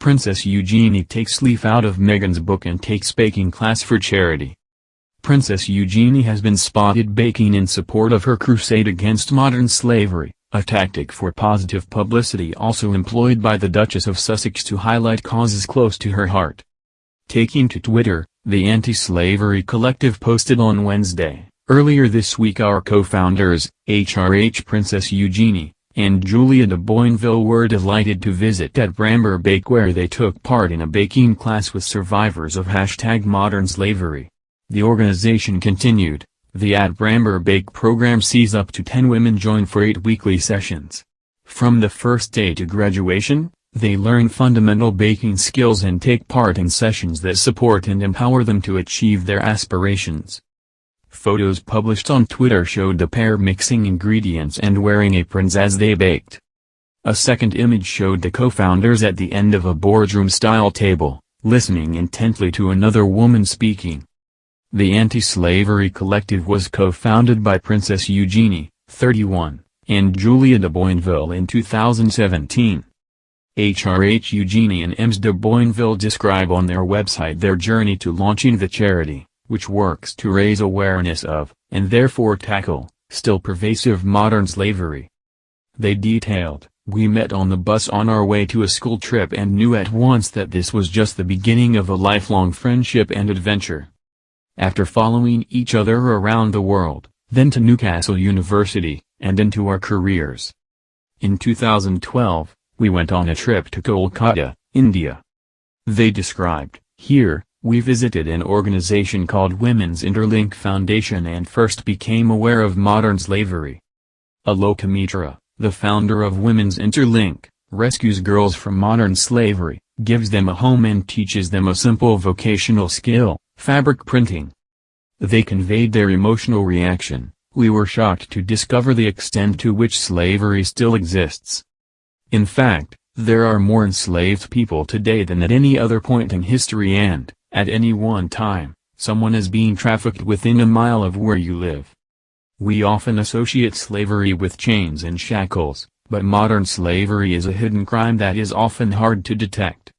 Princess Eugenie takes leaf out of Meghan's book and takes baking class for charity. Princess Eugenie has been spotted baking in support of her crusade against modern slavery, a tactic for positive publicity also employed by the Duchess of Sussex to highlight causes close to her heart. Taking to Twitter, the anti-slavery collective posted on Wednesday, "Earlier this week our co-founders, HRH Princess Eugenie, and Julia de Boinville were delighted to visit at Bramber Bake where they took part in a baking class with survivors of #modern slavery." The organization continued, the At Bramber Bake program sees up to 10 women join for 8 weekly sessions. From the first day to graduation, they learn fundamental baking skills and take part in sessions that support and empower them to achieve their aspirations. Photos published on Twitter showed the pair mixing ingredients and wearing aprons as they baked. A second image showed the co-founders at the end of a boardroom-style table, listening intently to another woman speaking. The anti-slavery collective was co-founded by Princess Eugenie, 31, and Julia de Boinville in 2017. HRH Eugenie and Ms de Boinville describe on their website their journey to launching the charity, which works to raise awareness of, and therefore tackle, still pervasive modern slavery. They detailed, "We met on the bus on our way to a school trip and knew at once that this was just the beginning of a lifelong friendship and adventure. After following each other around the world, then to Newcastle University, and into our careers. In 2012, we went on a trip to Kolkata, India." They described, "Here, we visited an organization called Women's Interlink Foundation and first became aware of modern slavery. Aloka Mitra, the founder of Women's Interlink, rescues girls from modern slavery, gives them a home and teaches them a simple vocational skill, fabric printing." They conveyed their emotional reaction, "We were shocked to discover the extent to which slavery still exists. In fact, there are more enslaved people today than at any other point in history and, at any one time, someone is being trafficked within a mile of where you live. We often associate slavery with chains and shackles, but modern slavery is a hidden crime that is often hard to detect."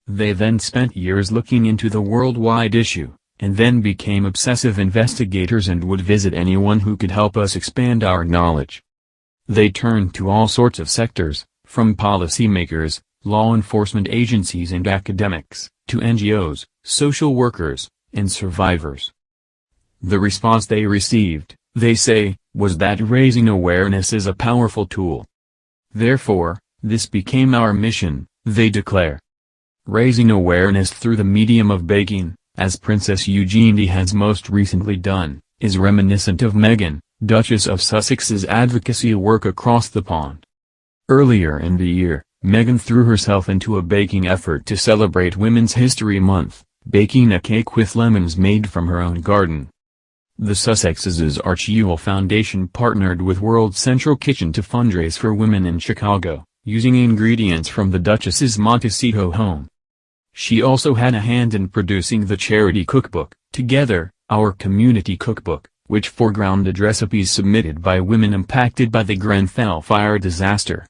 They then spent years looking into the worldwide issue, and then became obsessive investigators and would visit anyone who could help us expand our knowledge. They turned to all sorts of sectors, from policymakers, law enforcement agencies and academics, to NGOs, social workers, and survivors. The response they received, they say, was that raising awareness is a powerful tool. Therefore, this became our mission, they declare. Raising awareness through the medium of baking, as Princess Eugenie has most recently done, is reminiscent of Meghan, Duchess of Sussex's advocacy work across the pond. Earlier in the year, Meghan threw herself into a baking effort to celebrate Women's History Month, baking a cake with lemons made from her own garden. The Sussexes' Archewell Foundation partnered with World Central Kitchen to fundraise for women in Chicago, using ingredients from the Duchess's Montecito home. She also had a hand in producing the charity cookbook, Together, Our Community Cookbook, which foregrounded recipes submitted by women impacted by the Grenfell fire disaster.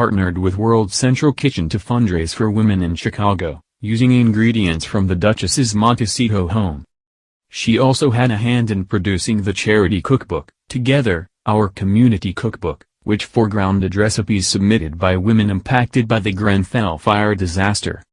partnered with World Central Kitchen to fundraise for women in Chicago, using ingredients from the Duchess's Montecito home. She also had a hand in producing the charity cookbook, Together, Our Community Cookbook, which foregrounded recipes submitted by women impacted by the Grenfell fire disaster.